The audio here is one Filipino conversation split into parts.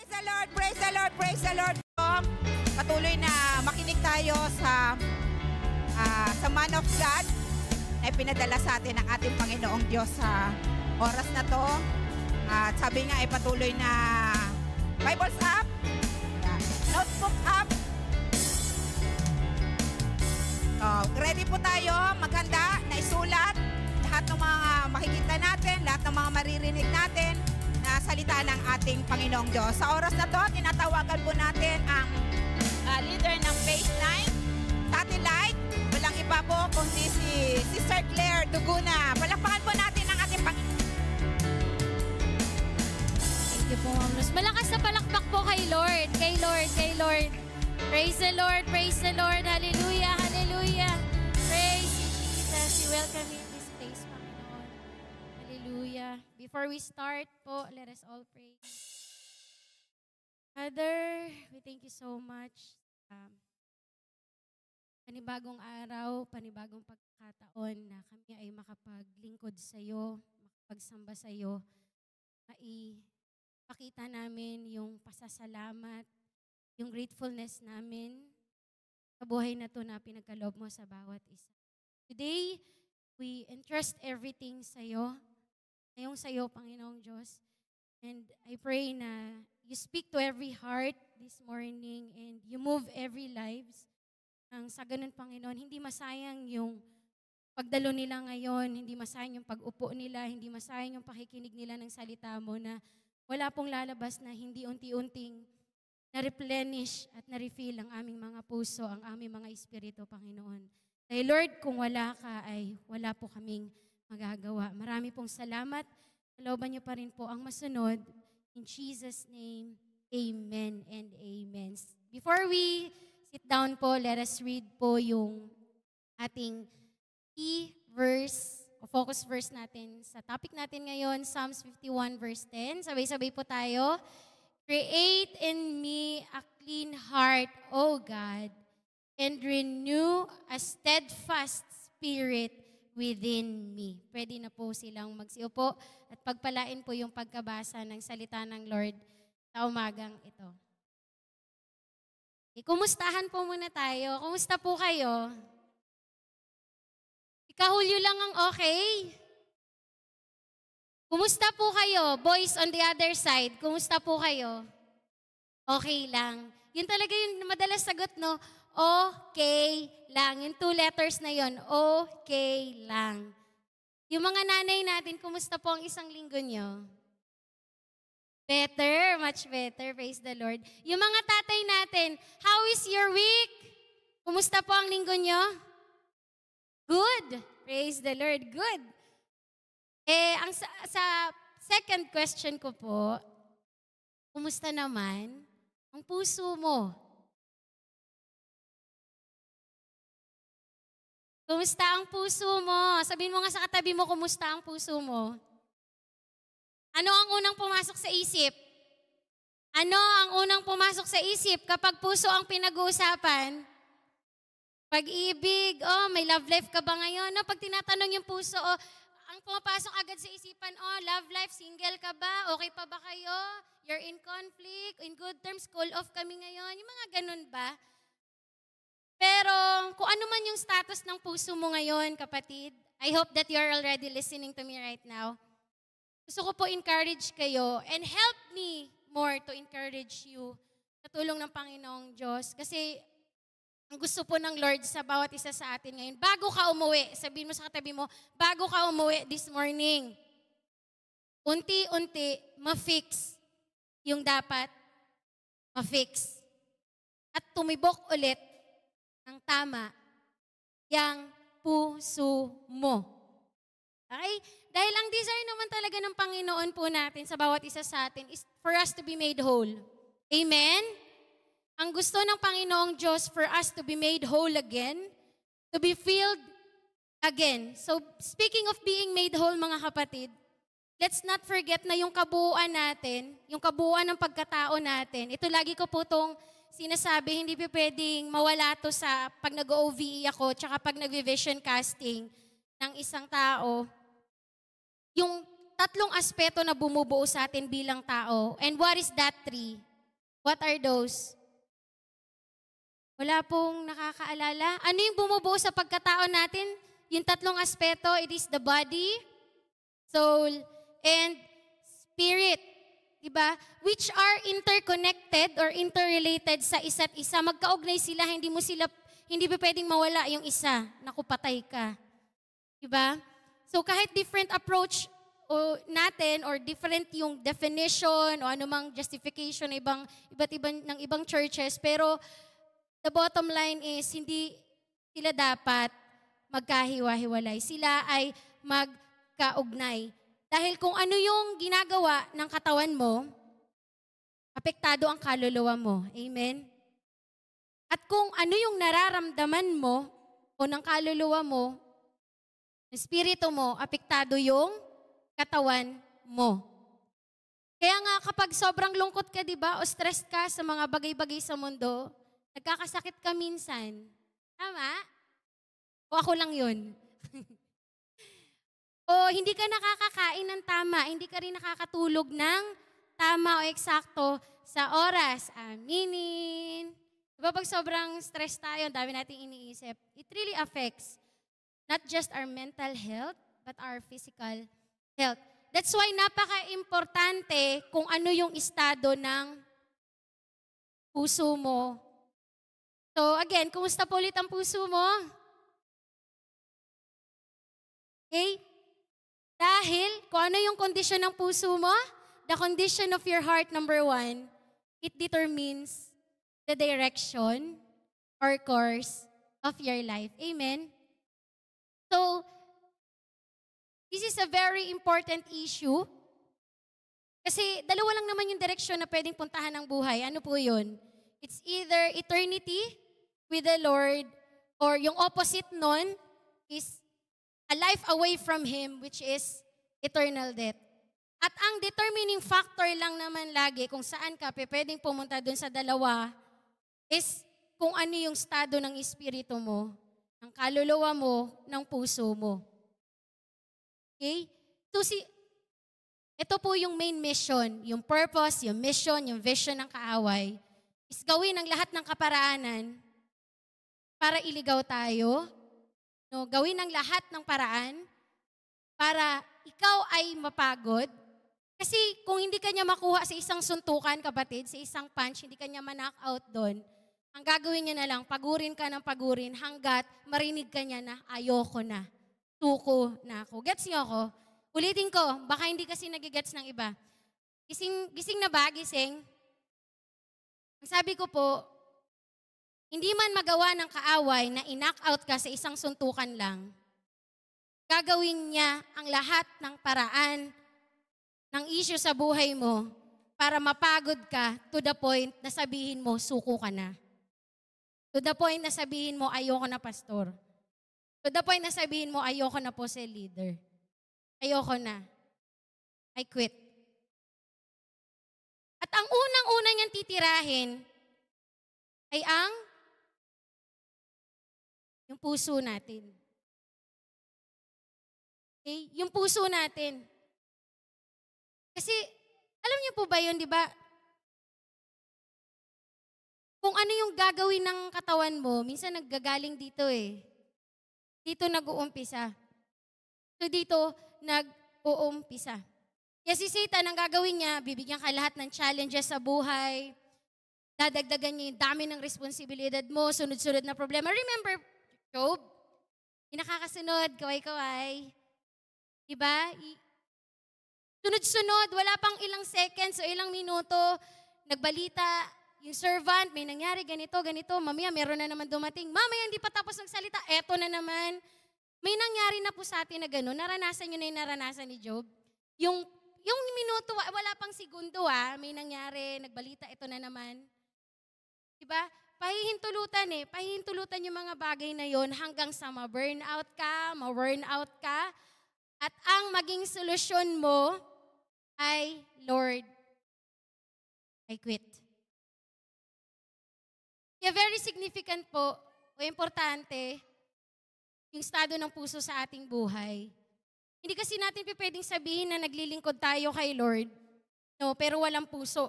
Praise the Lord, praise the Lord, praise the Lord. Patuloy na makinig tayo sa Man of God na pinadala sa atin ng ating Panginoong Diyos sa oras na to. At sabi nga ay patuloy na Bibles up, notebook up. So, ready po tayo, maghanda na isulat lahat ng mga makikita natin, lahat ng mga maririnig natin na salita ng ating Panginoong Diyos. Sa oras na to, tinatawagan po natin ang leader ng Phase 9, Satellite. Walang iba po kundi si Sister Claire Duguna. Palakpakan po natin ang ating Panginoon. Thank you po, Ma'am Luz. Malakas na palakpak po kay Lord, kay Lord, kay Lord. Praise the Lord, praise the Lord. Hallelujah, hallelujah. Praise you, Jesus. We welcome you in this place, Panginoon. Hallelujah. Before we start po, let us all pray. Father, we thank you so much. Panibagong araw, panibagong pagkakataon na kami ay makapaglingkod sa iyo, makapagsamba sa iyo, maipakita namin yung pasasalamat, yung gratefulness namin sa buhay na to na pinagkaloob mo sa bawat isa. Today, we entrust everything sa iyo, ngayong sa iyo, Panginoong Diyos. And I pray na you speak to every heart this morning and you move every lives. Nang sa ganun, Panginoon, hindi masayang yung pagdalo nila ngayon, hindi masayang yung pag-upo nila, hindi masayang yung pakikinig nila ng salita mo na wala pong lalabas na hindi unti-unting na-replenish at na-refill ang aming mga puso, ang aming mga espiritu, Panginoon. Dahil Lord, kung wala ka ay wala po kaming magagawa. Marami pong salamat. Kalooban niyo pa rin po ang masunod. In Jesus' name, amen and amen. Before we sit down po, let us read po yung ating key verse o focus verse natin sa topic natin ngayon, Psalms 51 verse 10. Sabay-sabay po tayo. Create in me a clean heart, O God, and renew a steadfast spirit within me. Pwede na po silang magsiupo at pagpalain po yung pagkabasa ng salita ng Lord sa umagang ito. Kumustahan po muna tayo. Kumusta po kayo? Ikahulyo lang ang okay. Kumusta po kayo? Boys on the other side, kumusta po kayo? Okay lang. Yun talaga yung madalas sagot, no? Okay lang. Yung 2 letters na yun, okay lang. Yung mga nanay natin, kumusta po ang isang linggo nyo? Better, much better. Praise the Lord. Yung mga tatay natin, how is your week? Kumusta po ang linggo nyo? Good. Praise the Lord. Good. Sa second question ko po, kumusta naman ang puso mo? Kumusta ang puso mo? Sabihin mo nga sa katabi mo, kumusta ang puso mo? Ano ang unang pumasok sa isip? Ano ang unang pumasok sa isip kapag puso ang pinag-uusapan? Pag-ibig, may love life ka ba ngayon? No, pag tinatanong yung puso, ang pumapasok agad sa isipan, love life, single ka ba? Okay pa ba kayo? You're in conflict, in good terms, cool off kami ngayon. Yung mga ganun ba? Pero kung ano man yung status ng puso mo ngayon, kapatid, I hope that you're already listening to me right now. Gusto ko po encourage kayo and help me more to encourage you sa tulong ng Panginoong Diyos. Kasi ang gusto po ng Lord sa bawat isa sa atin ngayon, bago ka umuwi, sabihin mo sa katabi mo, bago ka umuwi this morning, unti-unti ma-fix yung dapat ma-fix. At tumibok ulit ng tama yung puso mo. Okay? Dahil ang desire naman talaga ng Panginoon po natin sa bawat isa sa atin is for us to be made whole. Amen? Ang gusto ng Panginoong Diyos for us to be made whole again, to be filled again. So, speaking of being made whole, mga kapatid, let's not forget na yung kabuuan natin, yung kabuuan ng pagkatao natin, ito lagi ko po itong sinasabi, hindi pa pwedeng mawala to sa pag nag-OVE ako, tsaka pag nag-vision casting ng isang tao, yung tatlong aspeto na bumubuo sa atin bilang tao. And what is that 3? What are those? Wala pong nakakaalala. Ano yung bumubuo sa pagkatao natin? Yung tatlong aspeto, it is the body, soul, and spirit. Diba? Which are interconnected or interrelated sa isa't isa. Magkaugnay sila, hindi ba pwedeng mawala yung isa. Naku, patay ka. Diba? So kahit different approach natin or different yung definition o anumang justification ng ng ibang churches, pero the bottom line is hindi sila dapat magkahiwa-hiwalay. Sila ay magkaugnay. Dahil kung ano yung ginagawa ng katawan mo, apektado ang kaluluwa mo. Amen? At kung ano yung nararamdaman mo o ng kaluluwa mo, ng espiritu mo, apektado yung katawan mo. Kaya nga kapag sobrang lungkot ka, di ba, o stressed ka sa mga bagay-bagay sa mundo, nagkakasakit ka minsan. Tama? O ako lang yun? O hindi ka nakakakain ng tama, hindi ka rin nakakatulog ng tama o eksakto sa oras. Aminin. Diba pag sobrang stress tayo, dami nating iniisip, it really affects not just our mental health, but our physical health. That's why napaka-importante kung ano yung estado ng puso mo. So again, kumusta po ulit ang puso mo? Okay? Dahil kung ano yung kondisyon ng puso mo, the condition of your heart, number 1, it determines the direction or course of your life. Amen? So, this is a very important issue kasi dalawa lang naman yung direksyon na pwedeng puntahan ng buhay. Ano po yun? It's either eternity with the Lord or yung opposite nun is a life away from Him, which is eternal death. At ang determining factor lang naman lagi kung saan ka pwedeng pumunta dun sa dalawa is kung ano yung estado ng espiritu mo, ng kaluluwa mo, ng puso mo. Okay? So ito po yung main mission, yung purpose, yung mission, yung vision ng kaaway is gawin ang lahat ng kaparaanan para iligaw tayo. No, gawin ang lahat ng paraan para ikaw ay mapagod. Kasi kung hindi ka niya makuha sa isang suntukan, kapatid, sa isang punch, hindi ka niya ma-knock out doon, ang gagawin niya na lang, pagurin ka ng pagurin hanggat marinig ka niya na ayoko na, tuko na ako. Gets niyo ako? Ulitin ko, baka hindi kasi nagigets ng iba. Gising na ba? Gising? Ang sabi ko po, hindi man magawa ng kaaway na i-knock out ka sa isang suntukan lang, gagawin niya ang lahat ng paraan ng issue sa buhay mo para mapagod ka to the point na sabihin mo, suko ka na. To the point na sabihin mo, ayoko na pastor. To the point na sabihin mo, ayoko na po sa leader. Ayoko na. I quit. At ang unang-una niyang titirahin ay yung puso natin. Okay? Yung puso natin. Kasi, alam niyo po ba yun, di ba? Kung ano yung gagawin ng katawan mo, minsan naggagaling dito eh. Dito nag-uumpisa. So dito, nag-uumpisa. Kaya si Satan, ang gagawin niya, bibigyan ka lahat ng challenges sa buhay, dadagdagan niya yung dami ng responsibilidad mo, sunod-sunod na problema. Remember, Job, yung nakakasunod, kaway-kaway. Diba? Sunod-sunod, wala pang ilang seconds o ilang minuto, nagbalita, yung servant, may nangyari ganito, mamaya meron na naman dumating. Mamaya hindi pa tapos ng salita, eto na naman. May nangyari na po sa atin na gano'n. Naranasan nyo na yung naranasan ni Job. Yung minuto, wala pang segundo may nangyari, nagbalita, eto na naman. Diba? Pahihintulutan yung mga bagay na yon hanggang sa ma-burnout ka, at ang maging solusyon mo ay, Lord, I quit. Kaya very significant po, o importante, yung estado ng puso sa ating buhay. Hindi kasi natin pwedeng sabihin na naglilingkod tayo kay Lord, no, pero walang puso.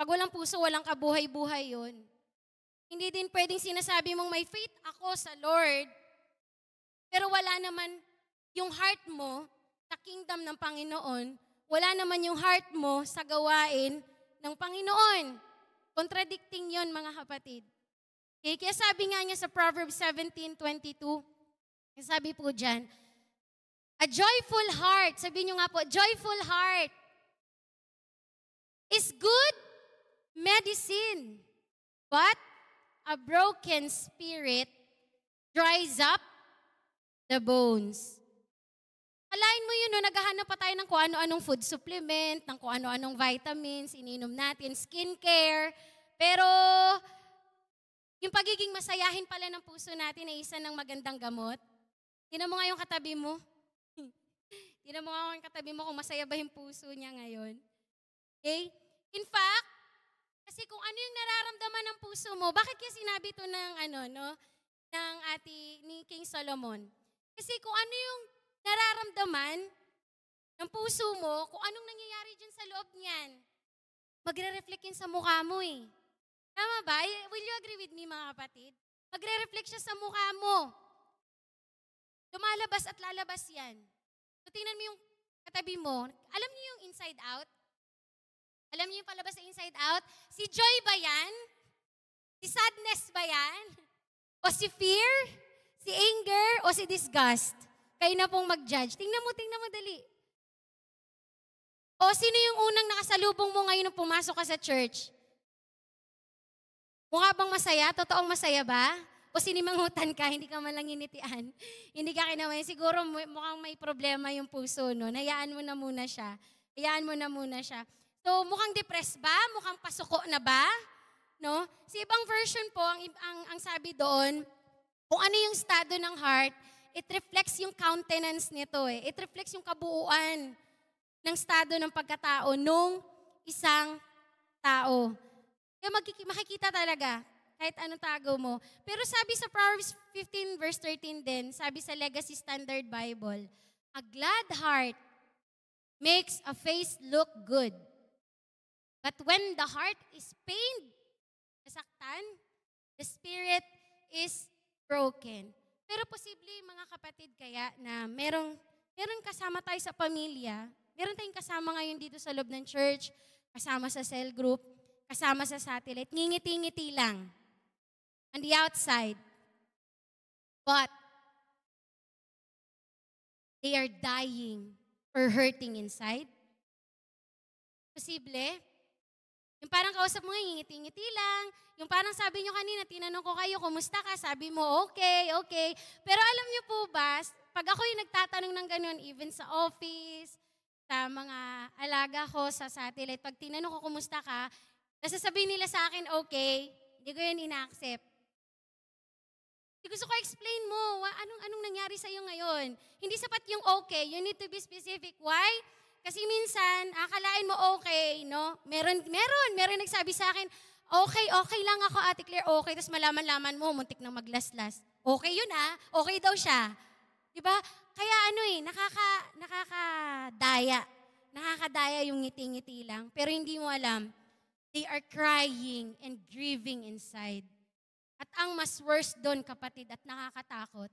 Pag walang puso, walang kabuhay-buhay yun. Hindi din pwedeng sinasabi mong may faith ako sa Lord, pero wala naman yung heart mo sa kingdom ng Panginoon, wala naman yung heart mo sa gawain ng Panginoon. Contradicting yon mga kapatid. Okay? Kaya sabi nga niya sa Proverbs 17:22, sabi po dyan, a joyful heart, sabihin nyo nga po, joyful heart is good medicine, but a broken spirit dries up the bones. Alain mo yun, no? Naghahanap pa tayo ng kung ano-anong food supplement, ng kung ano-anong vitamins, ininom natin, skincare. Pero yung pagiging masayahin pala ng puso natin ay isa ng magandang gamot. Tingnan mo nga yung katabi mo. Tingnan mo nga yung katabi mo kung masaya ba yung puso niya ngayon. Okay? In fact, kasi kung ano yung nararamdaman ng puso mo, bakit kaya sinabi to ng ng ni King Solomon? Kasi kung ano yung nararamdaman ng puso mo, kung anong nangyayari dyan sa loob niyan, magre-reflect yun sa mukha mo eh. Tama ba? Will you agree with me mga kapatid? Magre-reflect siya sa mukha mo. Lumalabas at lalabas yan. So tingnan mo yung katabi mo. Alam niyo yung inside out? Alam niyo yung palabas sa inside out? Si joy ba yan? Si sadness ba yan? O si fear? Si anger? O si disgust? Kayo na pong mag-judge. Tingnan mo dali. O sino yung unang nakasalubong mo ngayon nung pumasok ka sa church? Mukha bang masaya? Totoong masaya ba? O sinimangutan ka, hindi ka man lang initian? Hindi ka kinamayan. Siguro mukhang may problema yung puso, no? Hayaan mo na muna siya. So, mukhang depressed ba? Mukhang pasuko na ba? No? Sa ibang version po, ang sabi doon, kung ano yung estado ng heart, it reflects yung countenance nito eh. It reflects yung kabuuan ng estado ng pagkatao nung isang tao. Kaya makikita talaga kahit anong tago mo. Pero sabi sa Proverbs 15 verse 13 din, sabi sa Legacy Standard Bible, a glad heart makes a face look good. But when the heart is pained, nasaktan, the spirit is broken. Pero posible, mga kapatid, kaya na meron kasama tayo sa pamilya, meron tayong kasama ngayon dito sa loob ng church, kasama sa cell group, kasama sa satellite, ngingiti-ngiti lang on the outside. But they are dying or hurting inside. Posible. Yung parang kausap mo nga, ngingiti-ngiti lang. Yung parang sabi nyo kanina, tinanong ko kayo, kumusta ka? Sabi mo, okay. Pero alam nyo po ba, pag ako yung nagtatanong ng ganun, even sa office, sa mga alaga ko, sa satellite, pag tinanong ko, kumusta ka, nasasabihin nila sa akin, okay, hindi ko yun ina-accept. Gusto ko explain mo, anong nangyari sa'yo ngayon? Hindi sapat yung okay, you need to be specific. Why? Kasi minsan, akalain mo okay, no? Meron nagsabi sa akin, okay lang ako, Ate Claire, okay. Tapos malaman-laman mo, muntik na maglaslas. Okay yun okay daw siya. Diba? Kaya nakakadaya yung ngiti-ngiti lang. Pero hindi mo alam, they are crying and grieving inside. At ang mas worse doon, kapatid, at nakakatakot,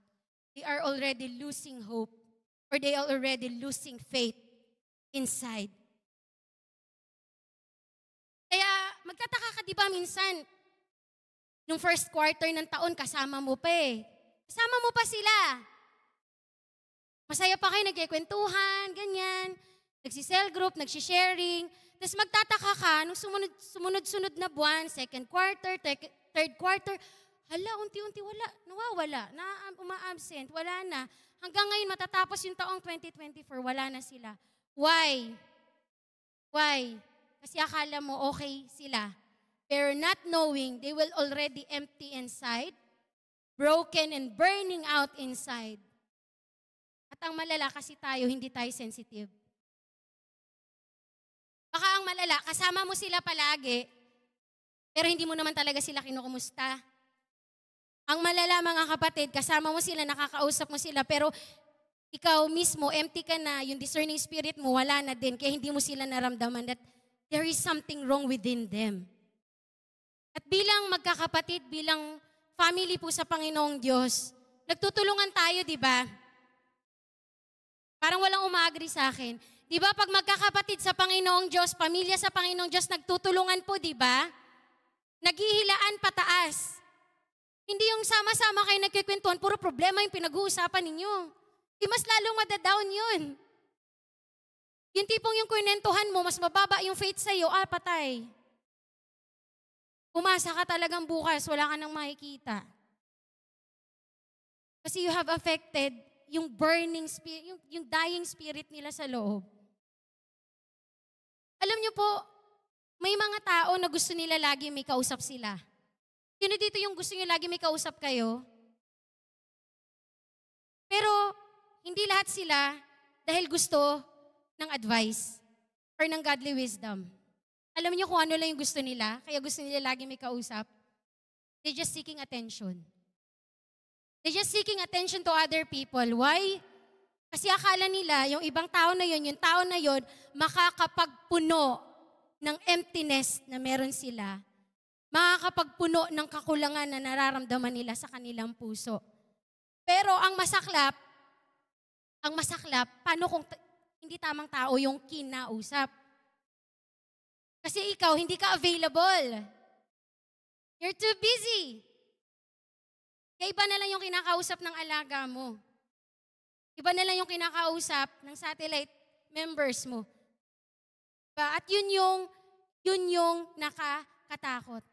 they are already losing hope or they are already losing faith inside. Kaya magtataka ka, di ba, minsan, nung first quarter ng taon, kasama mo pa eh. Kasama mo pa sila. Masaya pa kayo, nagkikwentuhan, ganyan. Nagsisell group, nagsisharing. Tapos magtataka ka, nung sumunod-sunod na buwan, second quarter, third quarter, hala, unti-unti nawawala, uma-absent, wala na. Hanggang ngayon, matatapos yung taong 2024, wala na sila. Why? Kasi akala mo okay sila. Pero not knowing, they will already empty inside, broken and burning out inside. At ang malala, kasi hindi tayo sensitive. Baka ang malala, kasama mo sila palagi, pero hindi mo naman talaga sila kinukumusta. Ang malala, mga kapatid, kasama mo sila, nakakausap mo sila, pero ikaw mismo, empty ka na, yung discerning spirit mo, wala na din, kaya hindi mo sila naramdaman that there is something wrong within them. At bilang magkakapatid, bilang family po sa Panginoong Diyos, nagtutulungan tayo, di ba? Parang walang umagri sa akin. Di ba pag magkakapatid sa Panginoong Diyos, pamilya sa Panginoong Diyos, nagtutulungan po, di ba? Naghihilaan pataas. Hindi yung sama-sama kayo nagkikwentuhan, puro problema yung pinag-uusapan ninyo. Di mas lalong madadown yun. Yung tipong yung kwentuhan mo, mas mababa yung faith sa'yo, patay. Umasa ka talagang bukas, wala ka nang makikita. Kasi you have affected yung burning spirit, yung dying spirit nila sa loob. Alam niyo po, may mga tao na gusto nila lagi may kausap sila. Sino dito yung gusto niyo lagi may kausap kayo? Pero hindi lahat sila dahil gusto ng advice or ng godly wisdom. Alam niyo kung ano lang yung gusto nila, kaya gusto nila lagi may kausap? They're just seeking attention. They're just seeking attention to other people. Why? Kasi akala nila, yung ibang tao na yun, yung tao na yun, makakapagpuno ng emptiness na meron sila. Makakapagpuno ng kakulangan na nararamdaman nila sa kanilang puso. Pero ang masaklap, paano kung hindi tamang tao yung kinausap? Kasi ikaw, hindi ka available. You're too busy. Kaya iba na lang yung kinakausap ng alaga mo. Iba na lang yung kinakausap ng satellite members mo. At yun yung nakakatakot.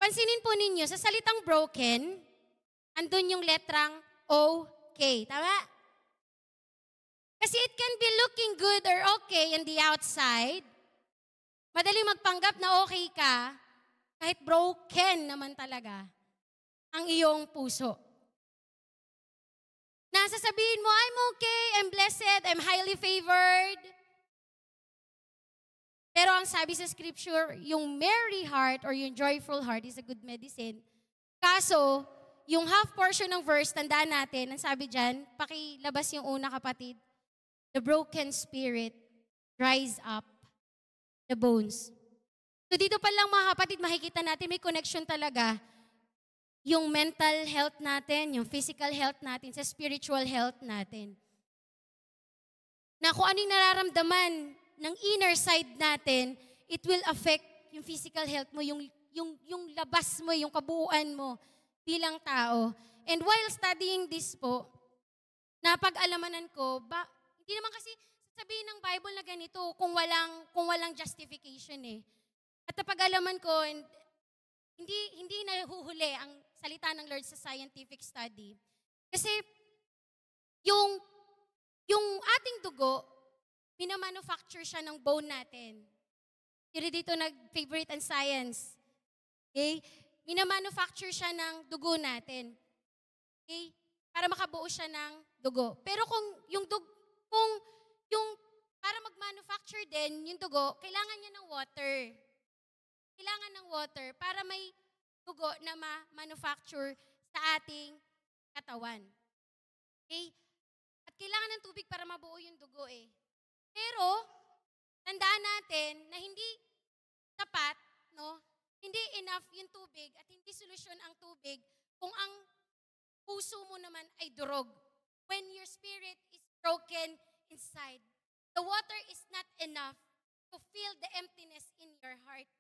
Pansinin po ninyo, sa salitang broken, andun yung letrang OK. Tama? Kasi it can be looking good or okay on the outside. Madaling magpanggap na okay ka, kahit broken naman talaga ang iyong puso. Nasasabihin mo, I'm okay, I'm blessed, I'm highly favored. Pero ang sabi sa scripture, yung merry heart or yung joyful heart is a good medicine. Kaso, yung half portion ng verse, tandaan natin, ang sabi dyan, pakilabas yung una kapatid, the broken spirit dries up the bones. So dito pa lang mga kapatid, makikita natin may connection talaga yung mental health natin, yung physical health natin, sa spiritual health natin. Na kung ano yung nararamdaman ng inner side natin, it will affect yung physical health mo, yung labas mo, yung kabuuan mo bilang tao. And while studying this po, napag-alamanan ko, hindi naman kasi sabihin ng Bible na ganito kung walang justification eh. At napag-alaman ko, hindi nahuhuli ang salita ng Lord sa scientific study. Kasi yung ating dugo, minamanufacture siya ng bone natin. Sino dito nag-favorite ang science? Okay? Minamanufacture siya ng dugo natin. Okay? Para makabuo siya ng dugo. Pero para mag-manufacture din yung dugo, kailangan niya ng water. Kailangan ng water para may dugo na ma-manufacture sa ating katawan. Okay? At kailangan ng tubig para mabuo yung dugo eh. Pero, tandaan natin na hindi sapat, no? Hindi enough yung tubig at hindi solusyon ang tubig kung ang puso mo naman ay durog. When your spirit is broken inside, the water is not enough to fill the emptiness in your heart.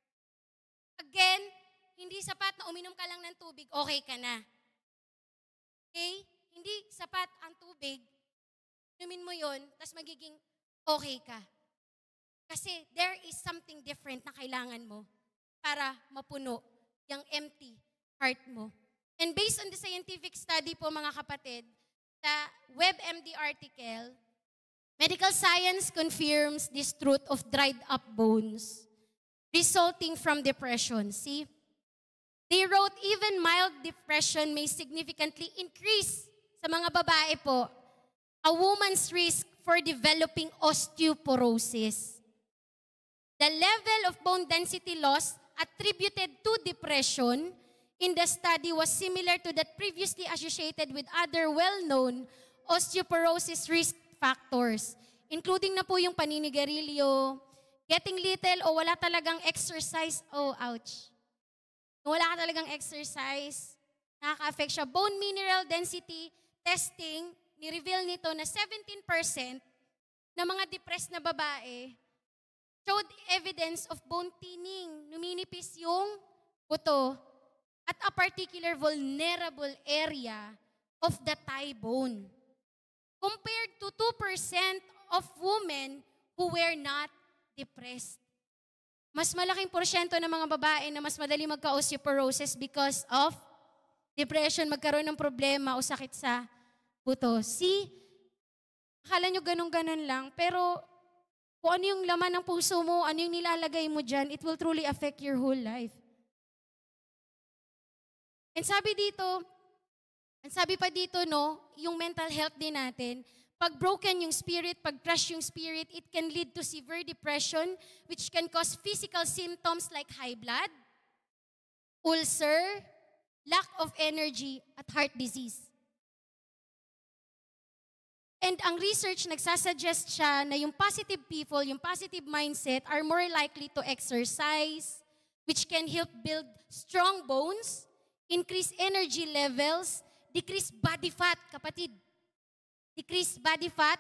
Again, hindi sapat na uminom ka lang ng tubig, okay ka na. Okay? Hindi sapat ang tubig, inumin mo yun, tapos magiging okay ka. Kasi there is something different na kailangan mo para mapuno yung empty heart mo. And based on the scientific study po mga kapatid, sa WebMD article, medical science confirms this truth of dried up bones resulting from depression. See? They wrote even mild depression may significantly increase sa mga babae po a woman's risk for developing osteoporosis. The level of bone density loss attributed to depression in the study was similar to that previously associated with other well-known osteoporosis risk factors, including na po yung paninigarilyo, Getting little o wala talagang exercise, oh, ouch. Kung wala ka talagang exercise, nakaka-affect siya. Bone mineral density testing, ni-reveal nito na 17% ng mga depressed na babae showed evidence of bone thinning. Numinipis yung buto at a particular vulnerable area of the thigh bone. Compared to 2% of women who were not depressed. Mas malaking porsyento ng mga babae na mas madali magka-osteoporosis because of depression, magkaroon ng problema o sakit sa buto. See, akala nyo ganun-ganun lang, pero kung ano yung laman ng puso mo, ano yung nilalagay mo dyan, it will truly affect your whole life. And sabi pa dito, no, yung mental health din natin, pag broken yung spirit, pag crush yung spirit, it can lead to severe depression, which can cause physical symptoms like high blood, ulcer, lack of energy, at heart disease. And ang research nagsasuggest siya na yung positive people, yung positive mindset are more likely to exercise, which can help build strong bones, increase energy levels, decrease body fat, kapatid. Decrease body fat,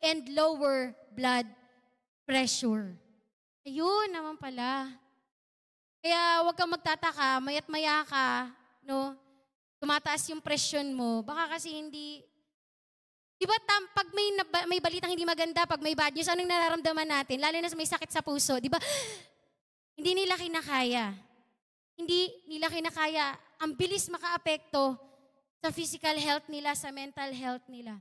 and lower blood pressure. Ayun naman pala. Kaya huwag kang magtataka, mayat maya ka, no? Tumataas yung presyon mo. Baka kasi hindi. Diba pag may balitang hindi maganda, pag may bad news, anong nararamdaman natin? Lalo na may sakit sa puso, diba? Hindi nila kinakaya. Hindi nila kinakaya. Ang bilis makaapekto sa physical health nila, sa mental health nila.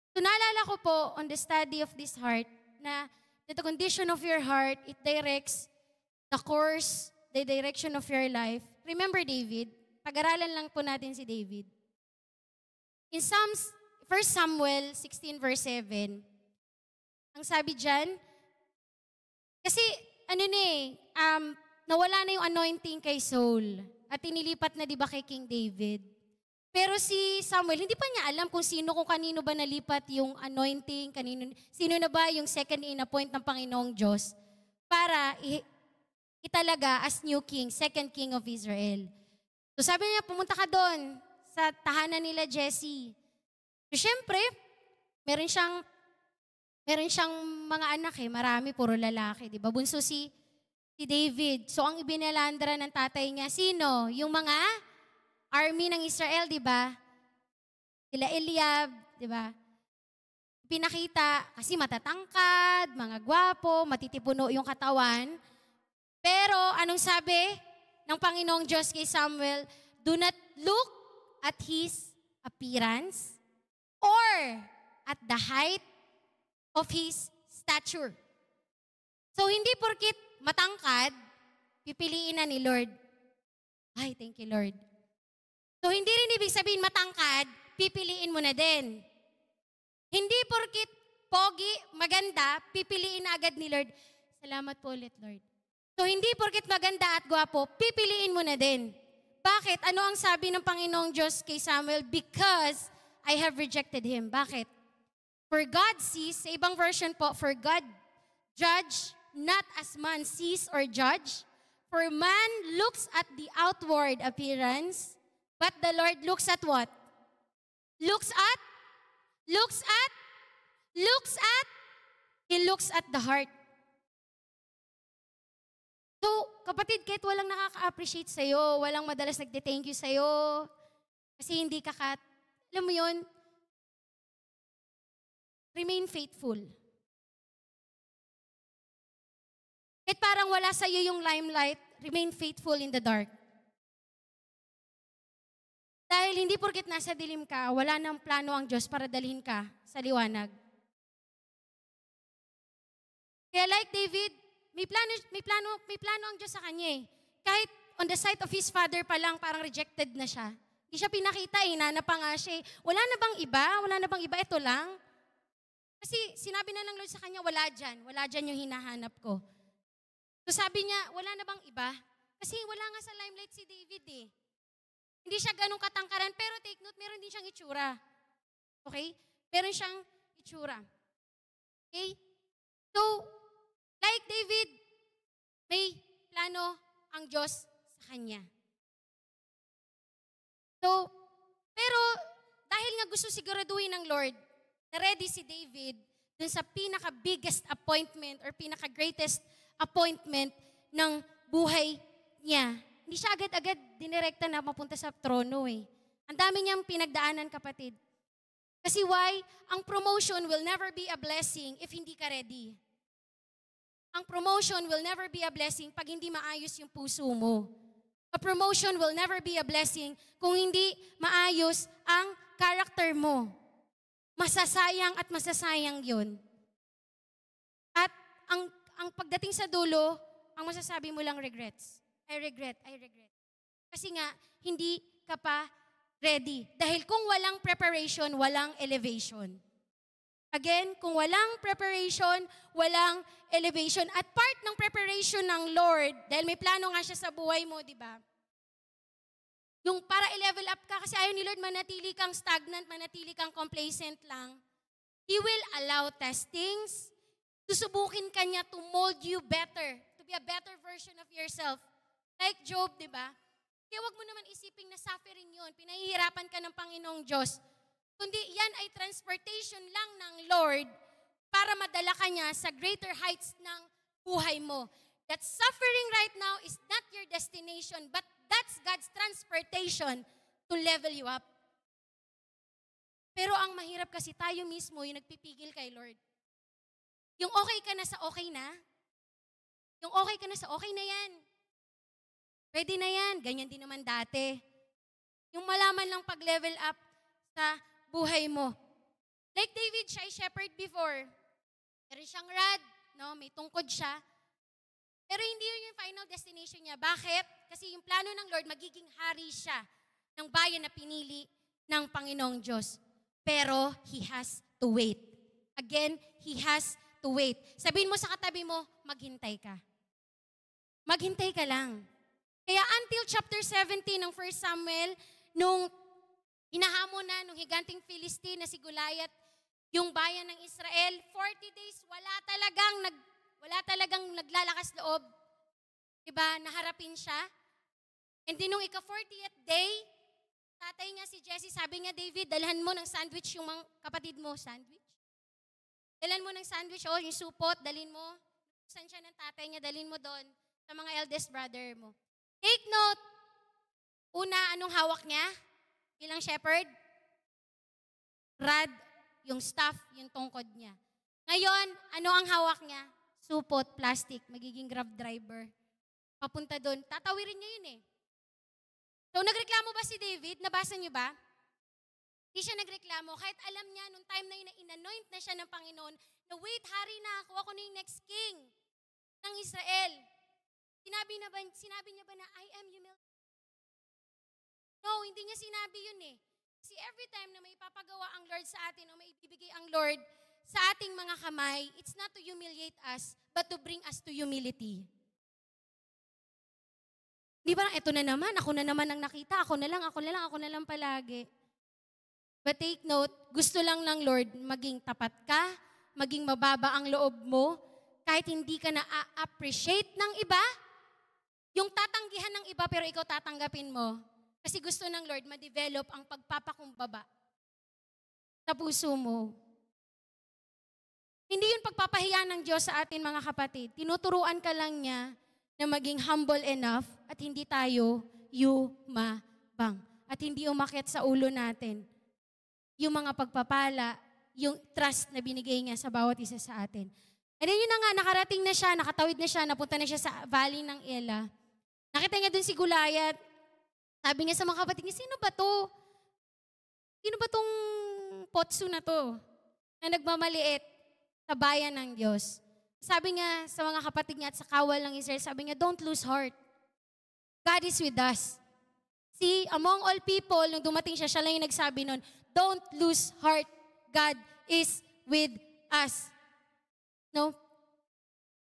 So naalala ko po on the study of this heart na the condition of your heart, it directs the course, the direction of your life. Remember David? Pag-aralan lang po natin si David. In 1 Samuel 16 verse 7, ang sabi dyan, kasi nawala na yung anointing kay Saul at inilipat na di ba kay King David. Pero si Samuel, hindi pa niya alam kung kanino ba nalipat yung anointing, sino na ba yung second in-appoint ng Panginoong Diyos para italaga as new king, second king of Israel. So sabi niya, pumunta ka doon sa tahanan nila Jesse. So syempre, meron siyang mga anak marami, puro lalaki, di ba? Bunso si David. So ang ibinalandra ng tatay niya, sino? Yung mga army ng Israel, di ba? Sila Eliab, di ba? Pinakita, kasi matatangkad, mga gwapo, matitipuno yung katawan. Pero anong sabi ng Panginoong Diyos kay Samuel? Do not look at his appearance or at the height of his stature. So hindi porkit matangkad, pipiliin na ni Lord. Ay, thank you Lord. So hindi rin ibig sabihin matangkad, pipiliin mo na din. Hindi porkit pogi, maganda, pipiliin na agad ni Lord. Salamat po ulit Lord. So hindi porkit maganda at gwapo, pipiliin mo na din. Bakit? Ano ang sabi ng Panginoong Diyos kay Samuel? Because I have rejected him. Bakit? For God sees, sa ibang version po, for God judge not as man sees or judge. For man looks at the outward appearance, but the Lord looks at what? Looks at? He looks at the heart. So, kapatid, kahit walang nakaka-appreciate sa'yo, walang madalas nagde-thank you sa'yo, kasi hindi ka alam mo yun, remain faithful. Kahit parang wala sa'yo yung limelight, remain faithful in the dark. Dahil hindi porket nasa dilim ka, wala nang plano ang Diyos para dalhin ka sa liwanag. Kaya like David, may plano ang Diyos sa kanya eh. Kahit on the sight of his father pa lang, parang rejected na siya. Hindi siya pinakita, inana pa nga siya. Wala na bang iba? Ito lang. Kasi sinabi na ng Lord sa kanya, wala dyan yung hinahanap ko. So sabi niya, wala na bang iba? Kasi wala nga sa limelight si David eh. Hindi siya ganun katangkaran, pero take note, meron din siyang itsura. Okay? Meron siyang itsura. Okay? So, Like David, may plano ang Diyos sa kanya. So, pero dahil nga gusto siguraduhin ng Lord, na ready si David dun sa pinaka-biggest appointment or pinaka-greatest appointment ng buhay niya. Hindi siya agad-agad dinirekta na mapunta sa trono eh. Ang dami niyang pinagdaanan, kapatid. Kasi why? Ang promotion will never be a blessing if hindi ka ready. Ang promotion will never be a blessing pag hindi maayos yung puso mo. A promotion will never be a blessing kung hindi maayos ang character mo. Masasayang at masasayang yun. At ang pagdating sa dulo, ang masasabi mo lang regrets. I regret. Kasi nga, hindi ka pa ready. Dahil kung walang preparation, walang elevation. Again, kung walang preparation, walang elevation. At part ng preparation ng Lord, dahil may plano nga siya sa buhay mo, di ba? Yung para i-level up ka, kasi ayaw ni Lord manatili kang stagnant, manatili kang complacent lang. He will allow testings. Susubukin ka niya to mold you better, to be a better version of yourself. Like Job, di ba? Kaya wag mo naman isiping na suffering yun. Pinahihirapan ka ng Panginoong Diyos. Kundi yan ay transportation lang ng Lord para madala ka niya sa greater heights ng buhay mo. That suffering right now is not your destination, but that's God's transportation to level you up. Pero ang mahirap kasi tayo mismo yung nagpipigil kay Lord. Yung okay ka na sa okay na. Yung okay ka na sa okay na yan. Pwede na yan. Ganyan din naman dati. Yung malaman lang pag-level up sa buhay mo. Like David, siya ay shepherd before. Meron siyang rod, no? May tungkod siya. Pero hindi yun yung final destination niya. Bakit? Kasi yung plano ng Lord, magiging hari siya ng bayan na pinili ng Panginoong Diyos. Pero he has to wait. Again, he has to wait. Sabihin mo sa katabi mo, maghintay ka. Maghintay ka lang. Kaya until chapter 17 ng 1 Samuel, nung hinahamon na nung higanting Philistine na si Goliath, yung bayan ng Israel, 40 days, wala talagang naglalakas loob. Diba? Naharapin siya. And then nung ika-40th day, tatay nga si Jesse, sabi nga, David, dalhan mo ng sandwich yung mga kapatid mo. Sandwich? Dalhan mo ng sandwich, yung supot, dalhin mo. Saan siya ng tatay niya, dalhin mo doon sa mga eldest brother mo. Take note, una, anong hawak niya? Bilang shepherd? Rod, yung staff, yung tungkod niya. Ngayon, ano ang hawak niya? Supot, plastic, magiging grab driver. Papunta doon, tatawirin niya yun eh. So, nagreklamo ba si David? Nabasa niyo ba? Hindi siya nagreklamo. Kahit alam niya, nung time na yun na in-anoint na siya ng Panginoon, na wait, hari na ako na yung next king ng Israel. Sinabi niya ba na, I am humiliated? No, hindi niya sinabi yun eh. Kasi every time na may papagawa ang Lord sa atin o may ibibigay ang Lord sa ating mga kamay, it's not to humiliate us, but to bring us to humility. Di ba, eto na naman, ako na naman ang nakita, ako na lang palagi. But take note, gusto lang ng Lord maging tapat ka, maging mababa ang loob mo, kahit hindi ka na-appreciate ng iba, yung tatanggihan ng iba pero ikaw tatanggapin mo. Kasi gusto ng Lord ma-develop ang pagpapakumbaba sa puso mo. Hindi yun pagpapahiya ng Diyos sa atin mga kapatid. Tinuturuan ka lang niya na maging humble enough at hindi tayo yumabang. At hindi umakyat sa ulo natin yung mga pagpapala, yung trust na binigay niya sa bawat isa sa atin. And then yun na nga, nakarating na siya, nakatawid na siya, napunta na siya sa valley ng Ela. Nakita niya dun si Goliath. Sabi niya sa mga kapatid niya, sino ba to? Sino ba tong potso na to? Na nagmamaliit sa bayan ng Diyos. Sabi niya sa mga kapatid niya at sa kawal ng Israel, sabi niya, don't lose heart. God is with us. See, among all people, nung dumating siya, siya lang yung nagsabi nun, don't lose heart. God is with us. No?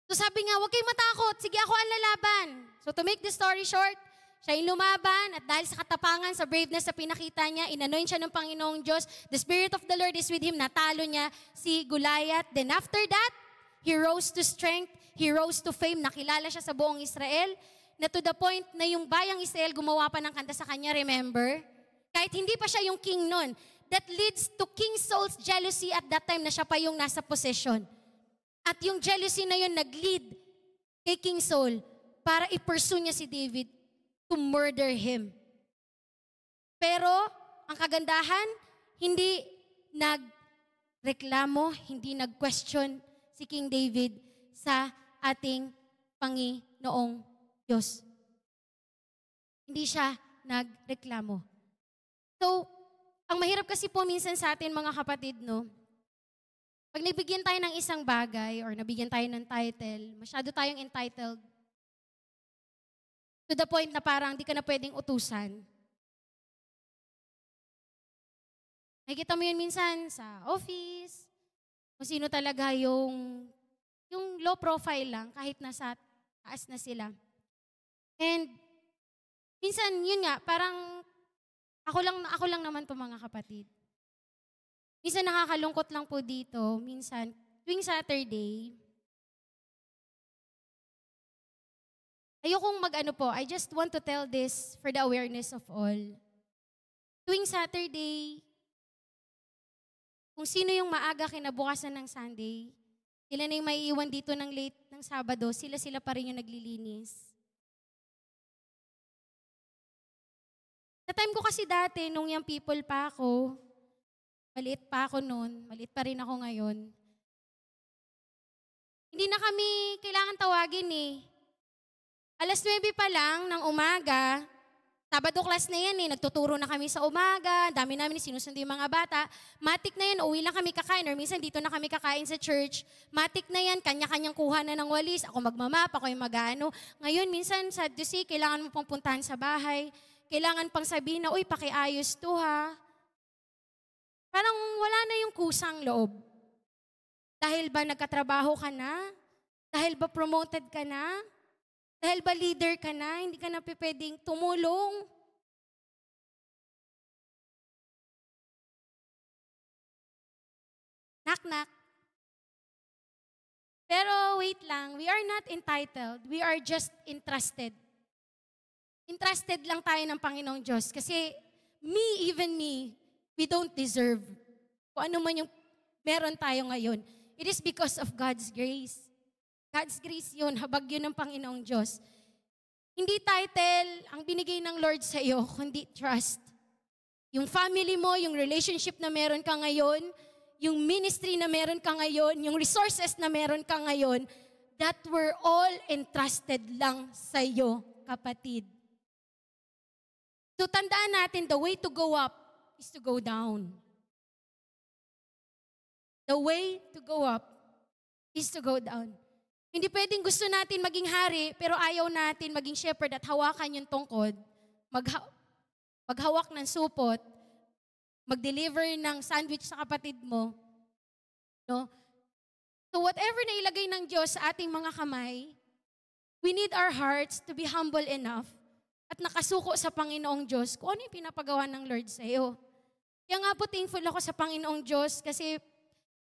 So sabi nga, huwag kayong matakot. Sige, ako ang lalaban. So to make the story short, siya yung lumaban at dahil sa katapangan, sa braveness na pinakita niya, inanoint siya ng Panginoong Diyos. The Spirit of the Lord is with him. Natalo niya si Goliath. Then after that, he rose to strength. he rose to fame, nakilala siya sa buong Israel, na to the point na yung bayang Israel gumawa pa ng kanta sa kanya, remember? Kahit hindi pa siya yung king nun. That leads to King Saul's jealousy at that time na siya pa yung nasa possession. At yung jealousy na yun nag-lead kay King Saul para i-pursue niya si David to murder him. Pero, ang kagandahan, hindi nagreklamo, hindi nag-question si King David sa ating Panginoong Diyos. Hindi siya nagreklamo. So, ang mahirap kasi po minsan sa atin mga kapatid, no? Pag nabigyan tayo ng isang bagay or nabigyan tayo ng title, masyado tayong entitled to the point na parang di ka na pwedeng utusan. Nakikita mo yun minsan sa office, kung sino talaga yung low profile lang kahit nasa taas na sila. And minsan yun nga, parang ako lang naman to mga kapatid. Minsan nakakalungkot lang po dito. Minsan, tuwing Saturday, ayokong I just want to tell this for the awareness of all. Tuwing Saturday, kung sino yung maaga kinabukasan ng Sunday, sila na yung maiiwan dito ng late ng Sabado, sila pa rin yung naglilinis. Sa time ko kasi dati, nung young people pa ako, maliit pa ako noon, maliit pa rin ako ngayon, hindi na kami kailangan tawagin eh. 9:00 pa lang ng umaga, Sabado class na yan eh, nagtuturo na kami sa umaga, dami namin sinusundo yung mga bata. Matik na yan, uwi lang kami kakain, or minsan dito na kami kakain sa church. Matik na yan, kanya-kanyang kuha na ng walis, ako magmamap, ako yung mag-ano. Ngayon, minsan, sad to say, kailangan mo pang puntahan sa bahay, kailangan pang sabihin na, uy, pakiayos to ha. Parang wala na yung kusang loob. Dahil ba nagkatrabaho ka na? Dahil ba promoted ka na? Dahil ba leader ka na? Hindi ka na pwedeng tumulong? Knock-knock. Pero wait lang, we are not entitled. We are just entrusted. Entrusted lang tayo ng Panginoong Diyos. Kasi even me, we don't deserve. Kung ano man yung meron tayo ngayon. It is because of God's grace. God's grace yun, habag yun ng Panginoong Diyos. Hindi title ang binigay ng Lord sa iyo, kundi trust. Yung family mo, yung relationship na meron ka ngayon, yung ministry na meron ka ngayon, yung resources na meron ka ngayon, that were all entrusted lang sa iyo, kapatid. So tandaan natin, the way to go up is to go down. The way to go up is to go down. Hindi pwedeng gusto natin maging hari, pero ayaw natin maging shepherd at hawakan yung tungkod, maghawak ng supot, mag-deliver ng sandwich sa kapatid mo. No? So whatever na ilagay ng Diyos sa ating mga kamay, we need our hearts to be humble enough at nakasuko sa Panginoong Diyos kung ano yung pinapagawa ng Lord sa iyo. Kaya nga po thankful ako sa Panginoong Diyos kasi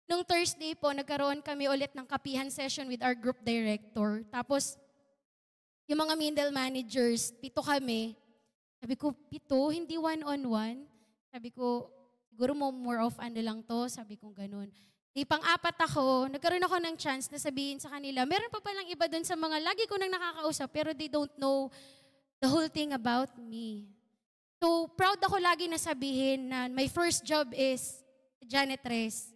nung Thursday po, nagkaroon kami ulit ng kapihan session with our group director. Tapos, yung mga middle managers, 7 kami. Sabi ko, 7? Hindi one-on-one? Sabi ko, siguro more of ano lang to. Sabi ko, ganun. Di pang-4 ako, nagkaroon ako ng chance na sabihin sa kanila, meron pa palang iba dun sa mga lagi ko nang nakakausap, pero they don't know the whole thing about me. So, proud ako lagi na sabihin na my first job is janitress.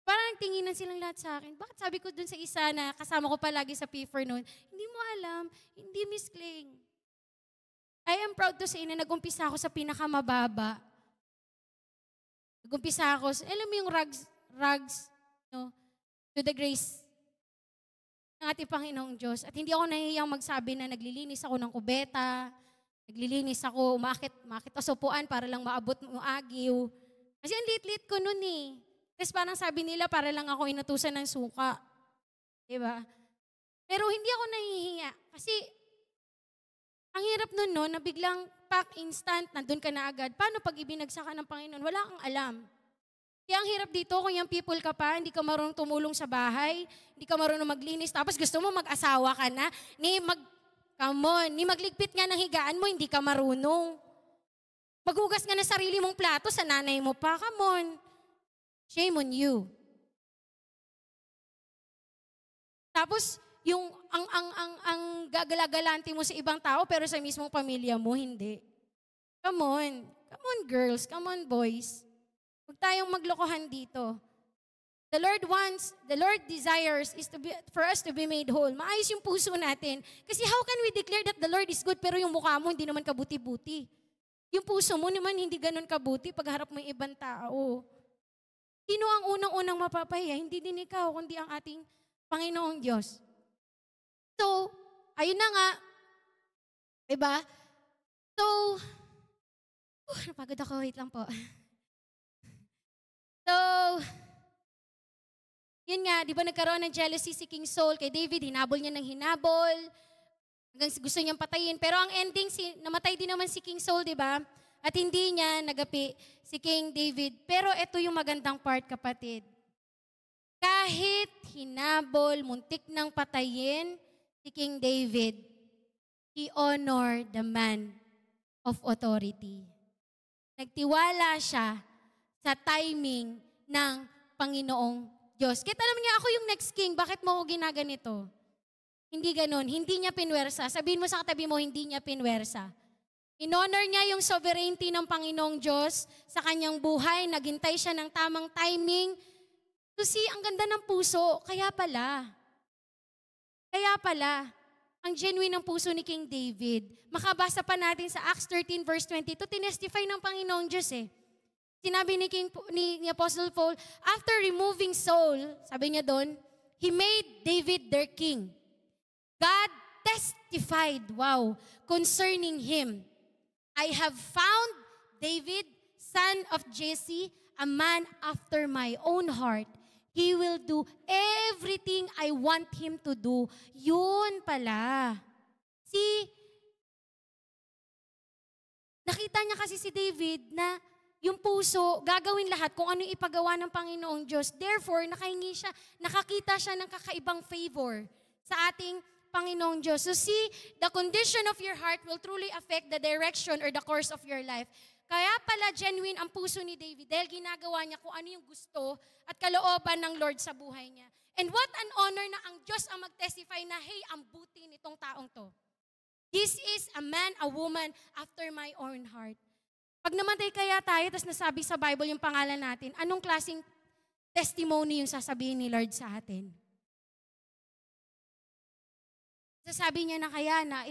Parang tinginan silang lahat sa akin. Bakit sabi ko dun sa isa na kasama ko palagi sa P4 noon, hindi mo alam, hindi Miss Kling. I am proud to say na nag-umpisa ako sa pinakamababa. Nag-umpisa ako, alam mo yung rags, no, to the grace ng ating Panginoong Diyos. At hindi ako nahihiyang magsabi na naglilinis ako ng kubeta, naglilinis ako, umakit sa upuan para lang maabot yung agiw. Kasi ang lit-lit ko noon eh. Tapos parang sabi nila, para lang ako inutusan ng suka. Diba? Pero hindi ako nahihiya. Kasi, ang hirap nun no, na biglang pack instant, nandun ka na agad. Paano pag ibinagsakan ng Panginoon? Wala kang alam. Kaya ang hirap dito kung yung people ka pa, hindi ka marunong tumulong sa bahay, hindi ka marunong maglinis, tapos gusto mo mag-asawa ka na, come on, ni magligpit nga ng higaan mo, hindi ka marunong. Maghugas nga ng sarili mong plato sa nanay mo pa, come on. Shame on you. Tapos, yung ang gagalagalante mo sa ibang tao, pero sa mismong pamilya mo, hindi. Come on. Come on, girls. Come on, boys. Huwag tayong maglokohan dito. The Lord desires for us to be made whole. Maayos yung puso natin. Kasi how can we declare that the Lord is good pero yung mukha mo hindi naman kabuti-buti? Yung puso mo naman hindi ganun kabuti pag harap mo yung ibang tao. Sino ang unang-unang mapapahiya? Hindi din ikaw, kundi ang ating Panginoong Diyos. So, ayun na nga. Diba? So, napagod ako. Wait lang po. So, yun nga, di ba nagkaroon ng jealousy si King Saul kay David, hinabol niya ng hinabol, hanggang gusto niyang patayin. Pero ang ending, namatay din naman si King Saul, di ba? At hindi niya nagapi si King David. Pero ito yung magandang part, kapatid. Kahit hinabol, muntik nang patayin si King David, he honored the man of authority. Nagtiwala siya sa timing ng Panginoong Diyos. Kahit alam niya, ako yung next king, bakit mo ako ginaganito? Hindi ganun. Hindi niya pinwersa. Sabihin mo sa katabi mo, hindi niya pinwersa. In-honor niya yung sovereignty ng Panginoong Diyos sa kanyang buhay. Naghintay siya ng tamang timing. So see, ang ganda ng puso. Kaya pala, ang genuine ng puso ni King David. Makabasa pa natin sa Acts 13 verse 22, tinestify ng Panginoong Diyos eh. Sinabi ni Apostle Paul, after removing Saul, sabi niya doon, he made David their king. God testified, concerning him. I have found David, son of Jesse, a man after my own heart. He will do everything I want him to do. Yun pala. See, nakita niya kasi si David na yung puso, gagawin lahat kung ano yung ipagawa ng Panginoong Diyos. Therefore, nakakita siya ng kakaibang favor sa ating Panginoong Diyos. So see, the condition of your heart will truly affect the direction or the course of your life. Kaya pala genuine ang puso ni David dahil ginagawa niya kung ano yung gusto at kalooban ng Lord sa buhay niya. And what an honor na ang Diyos ang mag-testify na, hey, ang buti nitong taong to. This is a man, a woman after my own heart. Pag namatay kaya tayo, tapos nasabi sa Bible yung pangalan natin, anong klaseng testimony yung sasabihin ni Lord sa atin? Sasabi niya na kaya na,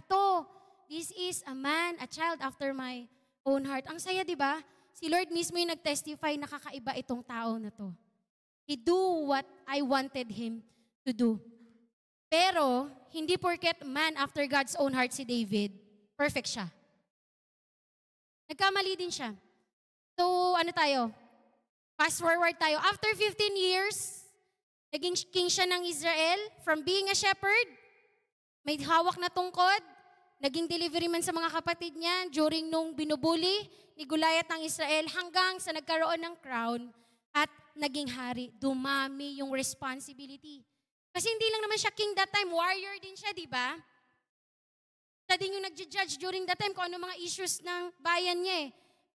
this is a man, a child after my own heart. Ang saya, di ba? Si Lord mismo yung nag-testify na kakaiba itong tao na to. He do what I wanted him to do. Pero, hindi porket man after God's own heart si David, perfect siya. Nagkamali din siya. So, fast forward tayo. After 15 years, naging king siya ng Israel. From being a shepherd, may hawak na tungkod, naging delivery man sa mga kapatid niya during nung binubuli ni Goliath ng Israel hanggang sa nagkaroon ng crown at naging hari. Dumami yung responsibility. Kasi hindi lang naman siya king that time, warrior din siya, di ba? Siya din yung nag-judge during that time kung ano mga issues ng bayan niya eh.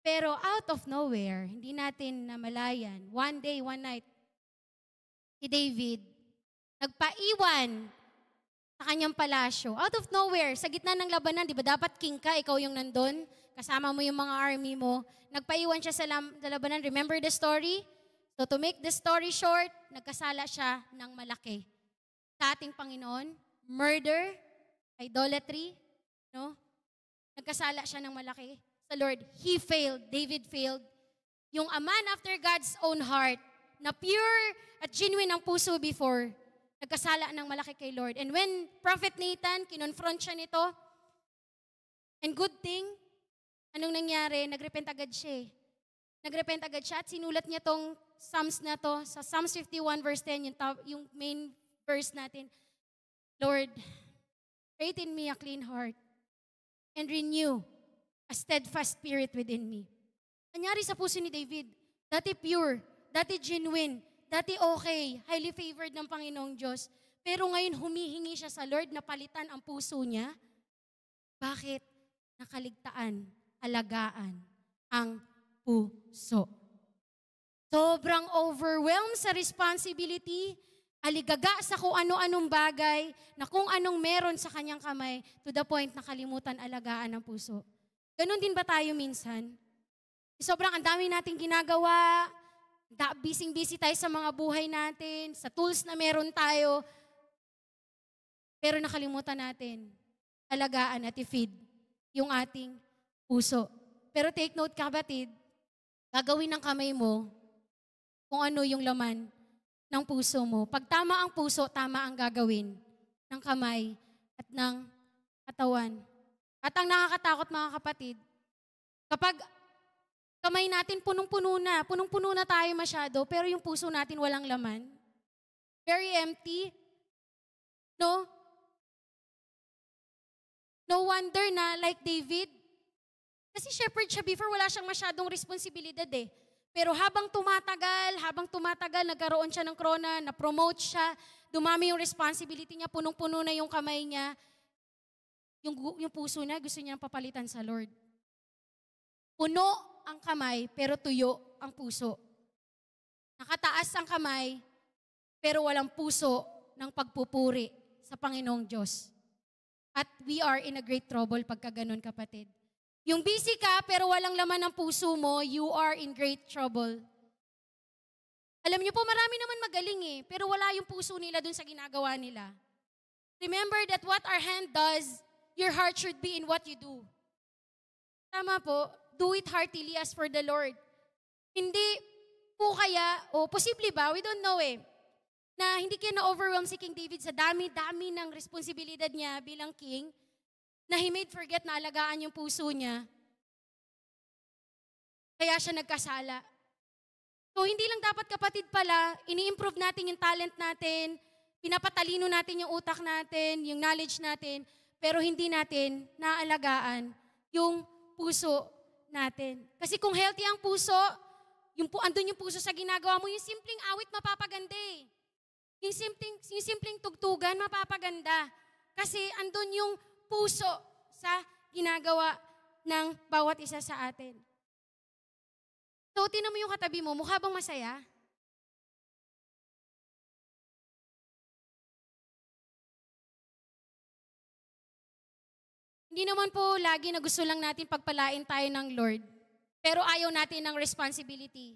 Pero out of nowhere, hindi natin namalayan, one day, one night, si David, nagpaiwan sa kanyang palasyo. Out of nowhere, sa gitna ng labanan, di ba dapat king ka, ikaw yung nandun, kasama mo yung mga army mo, nagpaiwan siya sa labanan. Remember the story? So to make the story short, nagkasala siya ng malaki sa ating Panginoon. Murder, idolatry, no? Nagkasala siya ng malaki sa Lord. He failed. David failed. Yung a man after God's own heart, na pure at genuine ang puso before, nagkasala ng malaki kay Lord. And when Prophet Nathan, kinonfront siya nito, and good thing, anong nangyari? Nagrepent agad siya. Nagrepent agad siya at sinulat niya tong Psalms na to, sa Psalms 51 verse 10, yung main verse natin. Lord, create in me a clean heart and renew a steadfast spirit within me. Anyari sa puso ni David, dati pure, dati genuine, dati okay, highly favored ng Panginoong Diyos. Pero ngayon humihingi siya sa Lord na palitan ang puso niya. Bakit? Nakaligtaan, alagaan ang puso. Sobrang overwhelmed sa responsibility, aligaga sa kung ano-anong bagay, na kung anong meron sa kanyang kamay, to the point na kalimutan alagaan ang puso. Ganon din ba tayo minsan? Sobrang ang dami nating ginagawa, busy tayo sa mga buhay natin, sa tools na meron tayo, pero nakalimutan natin alagaan at i-feed yung ating puso. Pero take note kapatid, gagawin ng kamay mo kung ano yung laman ng puso mo. Pag tama ang puso, tama ang gagawin ng kamay at ng katawan. At ang nakakatakot mga kapatid, kapag kamay natin punong-puno na tayo masyado, pero yung puso natin walang laman. Very empty. No? No wonder na like David, kasi shepherd siya before, wala siyang masyadong responsibilidad eh. Pero habang tumatagal, nagkaroon siya ng krona, na-promote siya, dumami yung responsibility niya, punong-puno na yung kamay niya, yung puso niya, gusto niya papalitan sa Lord. Puno ang kamay, pero tuyo ang puso. Nakataas ang kamay, pero walang puso ng pagpupuri sa Panginoong Diyos. At we are in a great trouble pagka ganun, kapatid. Yung busy ka, pero walang laman ng puso mo, you are in great trouble. Alam niyo po, marami naman magaling eh, pero wala yung puso nila dun sa ginagawa nila. Remember that what our hand does, your heart should be in what you do. Tama po, do it heartily as for the Lord. Hindi po kaya, posible ba? We don't know eh. Na hindi kaya na-overwhelm si King David sa dami-dami ng responsibilidad niya bilang king, na he made forget na alagaan yung puso niya. Kaya siya nagkasala. So hindi lang dapat kapatid pala, ini-improve natin yung talent natin, pinapatalino natin yung utak natin, yung knowledge natin, pero hindi natin naalagaan yung puso natin. Kasi kung healthy ang puso, andun yung puso sa ginagawa mo, yung simpleng awit mapapaganda eh. Yung simpleng tugtugan, mapapaganda. Kasi andun yung puso sa ginagawa ng bawat isa sa atin. So, tinan mo yung katabi mo, mukha bang masaya? Hindi naman po lagi na gusto lang natin pagpalain tayo ng Lord. Pero ayaw natin ng responsibility.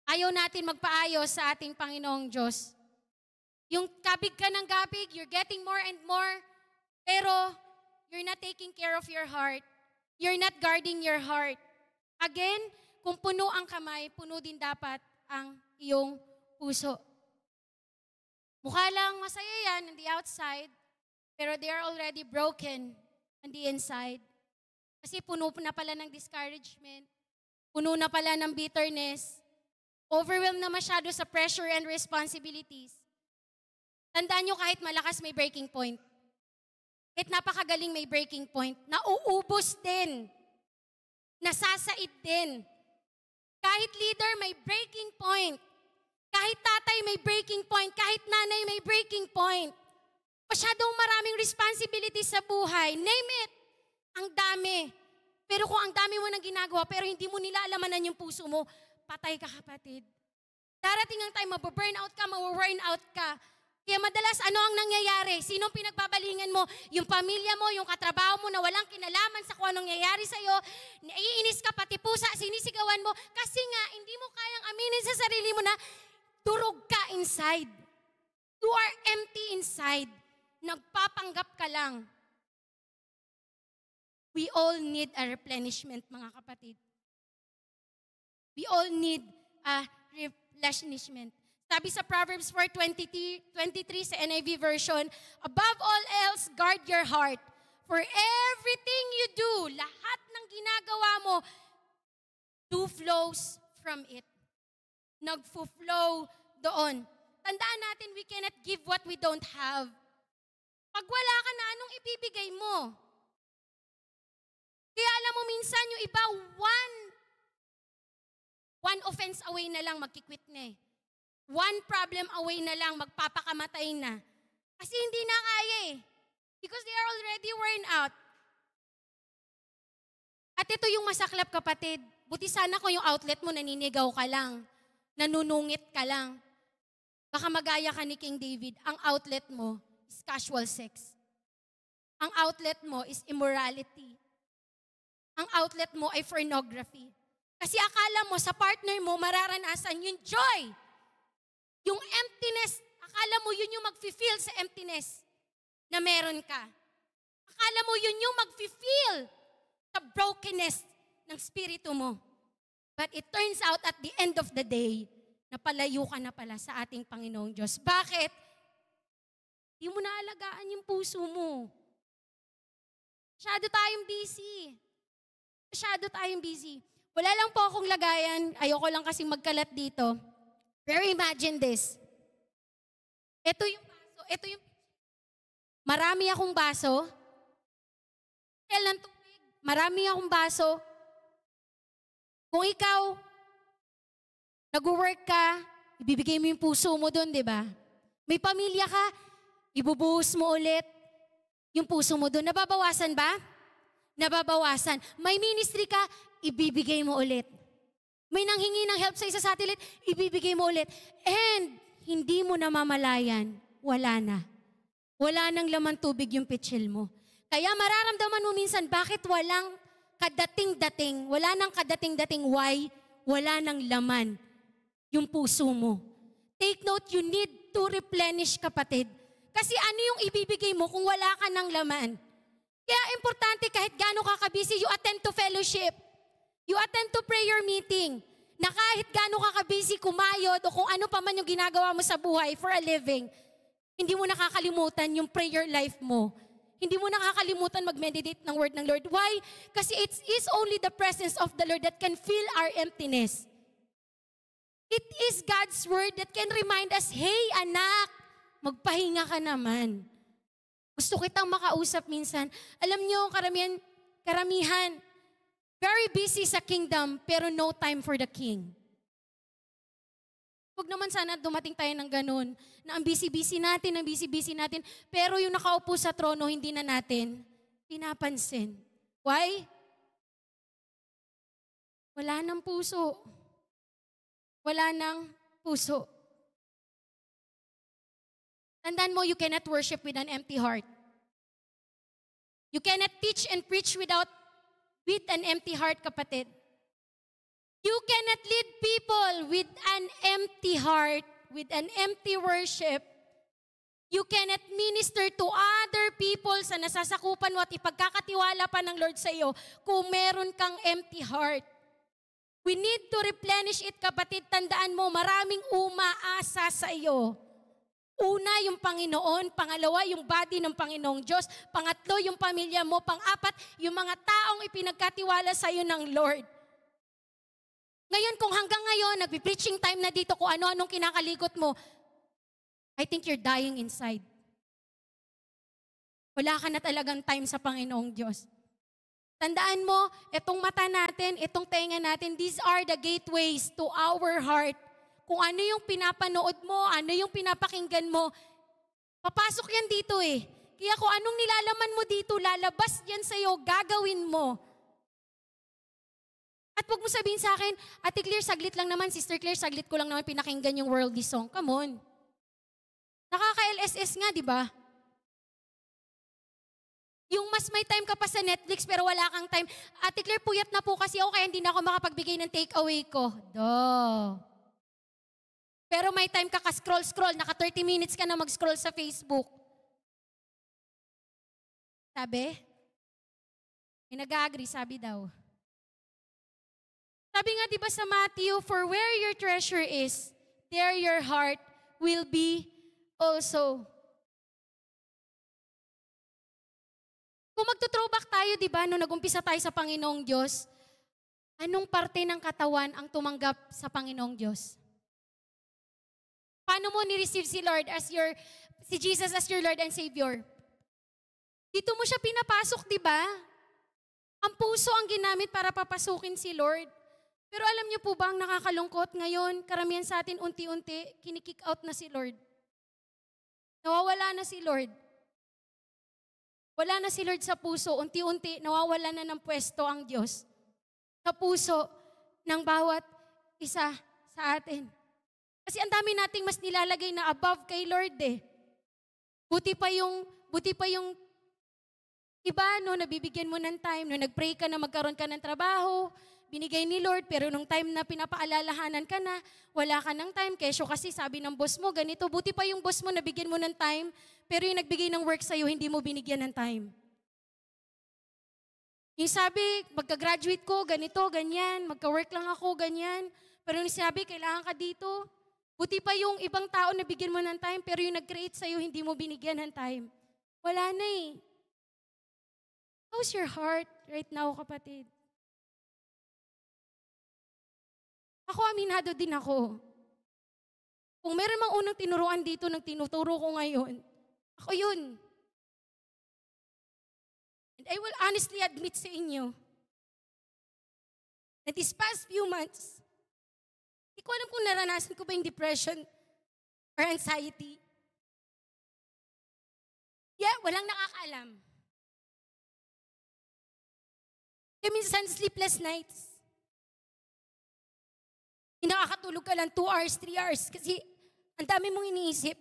Ayaw natin magpaayos sa ating Panginoong Diyos. Yung kabig ka ng kabig, you're getting more and more, pero you're not taking care of your heart. You're not guarding your heart. Again, kung puno ang kamay, puno din dapat ang iyong puso. Mukha lang masaya yan on the outside, pero they are already broken on the inside. Kasi puno na pala ng discouragement, puno na pala ng bitterness, overwhelmed na masyado sa pressure and responsibilities. Tandaan nyo kahit malakas may breaking point. Kahit napakagaling may breaking point. Nauubos din. Nasasait din. Kahit leader may breaking point. Kahit tatay may breaking point. Kahit nanay may breaking point. Masyadong maraming responsibility sa buhay. Name it. Ang dami. Pero kung ang dami mo nang ginagawa pero hindi mo nila alamanan yung puso mo, patay ka kapatid. Darating ang time, mababurnout ka, mawa-worn-out ka. Kaya madalas, ano ang nangyayari? Sinong pinagbabalingan mo? Yung pamilya mo, yung katrabaho mo na walang kinalaman sa kung anong nangyayari sa'yo. Naiinis ka, pati pusa, sinisigawan mo. Kasi nga, hindi mo kayang aminin sa sarili mo na durog ka inside. You are empty inside. Nagpapanggap ka lang. We all need a replenishment, mga kapatid. We all need a replenishment. Sabi sa Proverbs 4:23 sa NIV version, above all else, guard your heart. For everything you do, lahat ng ginagawa mo, flows from it. Nagfo-flow doon. Tandaan natin, we cannot give what we don't have. Pag wala ka na, anong ibibigay mo? Kaya alam mo minsan yung iba, one offense away na lang, magkikwit na eh. One problem away na lang, magpapakamatay na. Kasi hindi na kaya eh. Because they are already worn out. At ito yung masaklap, kapatid. Buti sana kung yung outlet mo naninigaw ka lang, nanunungit ka lang. Baka magaya ka ni King David, ang outlet mo is casual sex. Ang outlet mo is immorality. Ang outlet mo ay pornography. Kasi akala mo sa partner mo mararanasan yung joy. Yung emptiness, akala mo yun yung mag-feel sa emptiness na meron ka. Akala mo yun yung mag-feel sa brokenness ng spirito mo. But it turns out at the end of the day, napalayo ka na pala sa ating Panginoong Diyos. Bakit? Di mo naalagaan yung puso mo. Masyado tayong busy. Masyado tayong busy. Wala lang po akong lagayan. Ayoko lang kasing magkalat dito. Pero imagine this. Ito yung baso. Ito yung marami akong baso. Ng tubig. Marami akong baso. Kung ikaw, nag-work ka, ibibigay mo yung puso mo doon, di ba? May pamilya ka, ibubuhos mo ulit yung puso mo doon. Nababawasan ba? Nababawasan. May ministry ka, ibibigay mo ulit. May nanghingi ng help sa isa sa satellite, ibibigay mo ulit. And hindi mo namamalayan, wala na. Wala nang laman tubig yung pitchil mo. Kaya mararamdaman mo minsan, bakit walang kadating-dating, wala nang kadating-dating, why? Wala nang laman yung puso mo. Take note, you need to replenish, kapatid. Kasi ano yung ibibigay mo kung wala ka ng laman? Kaya importante kahit gaano ka kabisi, you attend to fellowship. You attend to prayer meeting. Na kahit gaano ka kabisi, kumayod, o kung ano pa man yung ginagawa mo sa buhay for a living, hindi mo nakakalimutan yung prayer life mo. Hindi mo nakakalimutan mag-meditate ng word ng Lord. Why? Kasi it is only the presence of the Lord that can fill our emptiness. It is God's word that can remind us, hey anak, magpahinga ka naman. Gusto kitang makausap minsan. Alam niyo, karamihan, very busy sa kingdom, pero no time for the king. Huwag naman sana dumating tayo ng ganun, na ang busy-busy natin, pero yung nakaupo sa trono, hindi na natin pinapansin. Why? Wala nang puso. Wala nang puso. Tandaan mo, you cannot worship with an empty heart. You cannot teach and preach with an empty heart, kapatid. You cannot lead people with an empty heart, with an empty worship. You cannot minister to other people sa nasasakupan mo at ipagkakatiwala pa ng Lord sa iyo kung meron kang empty heart. We need to replenish it, kapatid. Tandaan mo, maraming umaasa sa iyo. Una, yung Panginoon. Pangalawa, yung body ng Panginoong Diyos. Pangatlo, yung pamilya mo. Pang-apat, yung mga taong ipinagkatiwala sa iyo ng Lord. Ngayon, kung hanggang ngayon, nagpi-preaching time na dito kung ano-anong kinakalikot mo, I think you're dying inside. Wala ka na talagang time sa Panginoong Diyos. Tandaan mo, itong mata natin, itong tenga natin, these are the gateways to our heart. Kung ano yung pinapanood mo, ano yung pinapakinggan mo, papasok yan dito eh. Kaya kung anong nilalaman mo dito, lalabas yan sa'yo, gagawin mo. At huwag mo sabihin sa akin, Ate Claire, saglit lang naman, Sister Claire, saglit ko lang naman pinakinggan yung worldly song. Come on. Nakaka-LSS nga, di ba? Yung mas may time ka pa sa Netflix pero wala kang time. Ate Claire, puyat na po kasi ako kaya hindi na ako makapagbigay ng takeaway ko. Pero may time ka ka-scroll-scroll, naka 30 minutes ka na mag-scroll sa Facebook. Sabi? May nag-agree, sabi daw. Sabi nga diba sa Matthew, for where your treasure is, there your heart will be also. Kung magto-throwback tayo, diba, nung nag-umpisa tayo sa Panginoong Diyos, anong parte ng katawan ang tumanggap sa Panginoong Diyos? Paano mo ni-receive si Jesus as your Lord and Savior? Dito mo siya pinapasok, diba? Ang puso ang ginamit para papasukin si Lord. Pero alam niyo po ba ang nakakalungkot ngayon, karamihan sa atin unti-unti, kinikick out na si Lord. Nawawala na si Lord. Wala na si Lord sa puso, unti-unti nawawala na ng pwesto ang Diyos sa puso ng bawat isa sa atin. Kasi ang dami nating mas nilalagay na above kay Lord eh. Buti pa yung iba, no, nabibigyan mo ng time, no, nag-pray ka na magkaroon ka ng trabaho, binigay ni Lord, pero nung time na pinapaalalahanan ka na, wala ka ng time, kesyo kasi sabi ng boss mo, ganito, buti pa yung boss mo, nabigyan mo ng time, pero yung nagbigay ng work sa'yo, hindi mo binigyan ng time. Yung sabi, magka-graduate ko, ganito, ganyan, magka-work lang ako, ganyan, pero yung sabi, kailangan ka dito. Buti pa yung ibang tao na bigyan mo ng time, pero yung nag-create sa'yo, hindi mo binigyan ng time. Wala na eh. How's your heart right now, kapatid? Ako, aminado din ako. Kung meron mang unang tinuruan dito ng tinuturo ko ngayon, ako yun. And I will honestly admit sa inyo that these past few months, hindi ko alam kung naranasan ko ba yung depression or anxiety. Yeah, walang nakakaalam. Kaya minsan sleepless nights. Nakakatulog ka lang 2 hours, 3 hours kasi ang dami mong iniisip.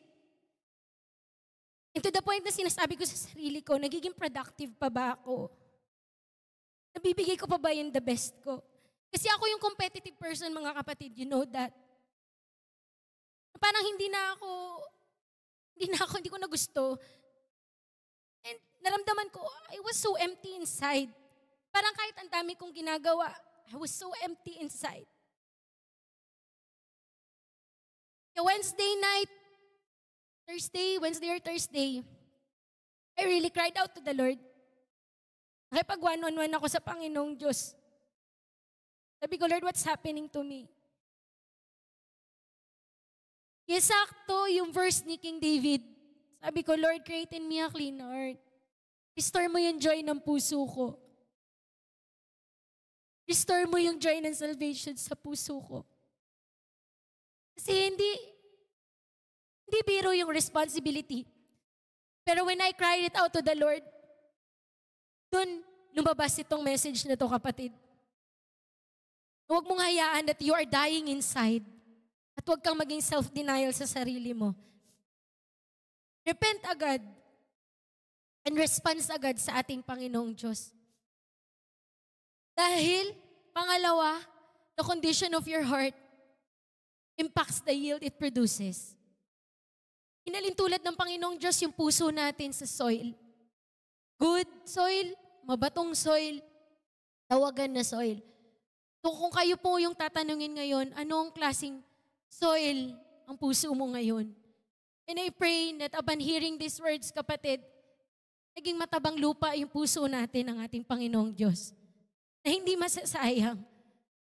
And to the point na sinasabi ko sa sarili ko, nagiging productive pa ba ako? Nabibigay ko pa ba yung the best ko? Kasi ako yung competitive person, mga kapatid, you know that. Parang hindi ko na gusto. And naramdaman ko, I was so empty inside. Parang kahit ang dami kong ginagawa, I was so empty inside. Wednesday or Thursday, I really cried out to the Lord. Nakipag one-on-one ako sa Panginoong Diyos. Sabi ko, Lord, what's happening to me? Sakto yung verse ni King David. Sabi ko, Lord, create in me a clean heart. Restore mo yung joy ng puso ko. Restore mo yung joy ng salvation sa puso ko. Kasi hindi biro yung responsibility. Pero when I cried it out to the Lord, dun lumabas itong message na to, kapatid. Huwag mong hayaan that you are dying inside. At huwag kang maging self-denial sa sarili mo. Repent agad and response agad sa ating Panginoong Diyos. Dahil, pangalawa, the condition of your heart impacts the yield it produces. Inalintulad ng Panginoong Diyos yung puso natin sa soil. Good soil, mabatong soil, tawagan na soil. So kung kayo po yung tatanungin ngayon, anong klaseng soil ang puso mo ngayon? And I pray that upon hearing these words, kapatid, naging matabang lupa yung puso natin ng ating Panginoong Diyos. Na hindi masasayang.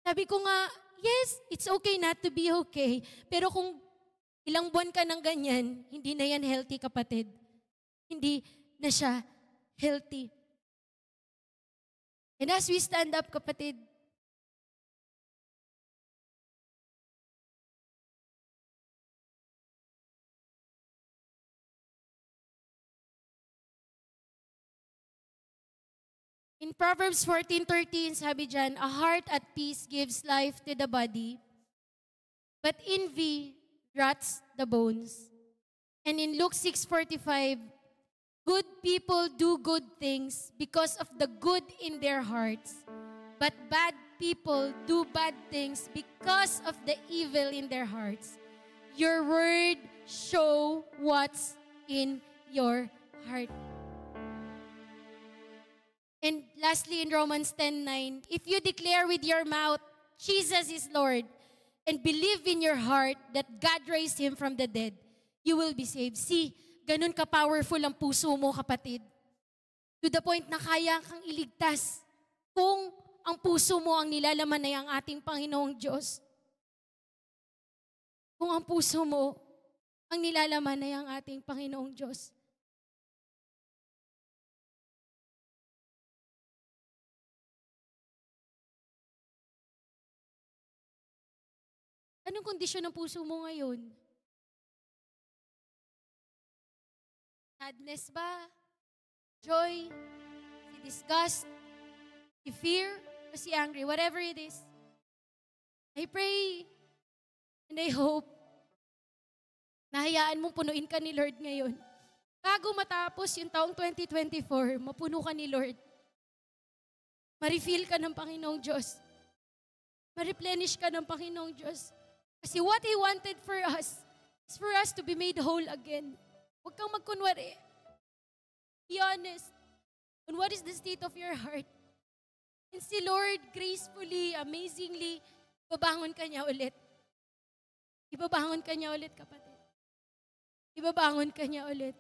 Sabi ko nga, yes, it's okay not to be okay. Pero kung ilang buwan ka ng ganyan, hindi na yan healthy, kapatid. Hindi na siya healthy. And as we stand up, kapatid, in Proverbs 14:13, sabi dyan, a heart at peace gives life to the body, but envy rots the bones. And in Luke 6:45, good people do good things because of the good in their hearts, but bad people do bad things because of the evil in their hearts. Your word show what's in your heart. And lastly, in Romans 10:9, if you declare with your mouth, Jesus is Lord, and believe in your heart that God raised Him from the dead, you will be saved. See, ganun ka-powerful ang puso mo, kapatid. To the point na kaya kang iligtas kung ang puso mo ang nilalaman na ang ating Panginoong Diyos. Kung ang puso mo ang nilalaman na ang ating Panginoong Diyos. Anong kondisyon ng puso mo ngayon? Sadness ba? Joy? Si disgust? Si fear? O si angry? Whatever it is. I pray and I hope na hayaan mong punuin ka ni Lord ngayon. Bago matapos yung taong 2024, mapuno ka ni Lord. Ma-refill ka ng Panginoong Diyos. Ma-replenish ka ng Panginoong Diyos. Kasi what He wanted for us is for us to be made whole again. Huwag kang magkunwari. Be honest on what is the state of your heart. And si Lord, gracefully, amazingly, ibabangon ka niya ulit. Ibabangon ka niya ulit, kapatid. Ibabangon ka niya ulit.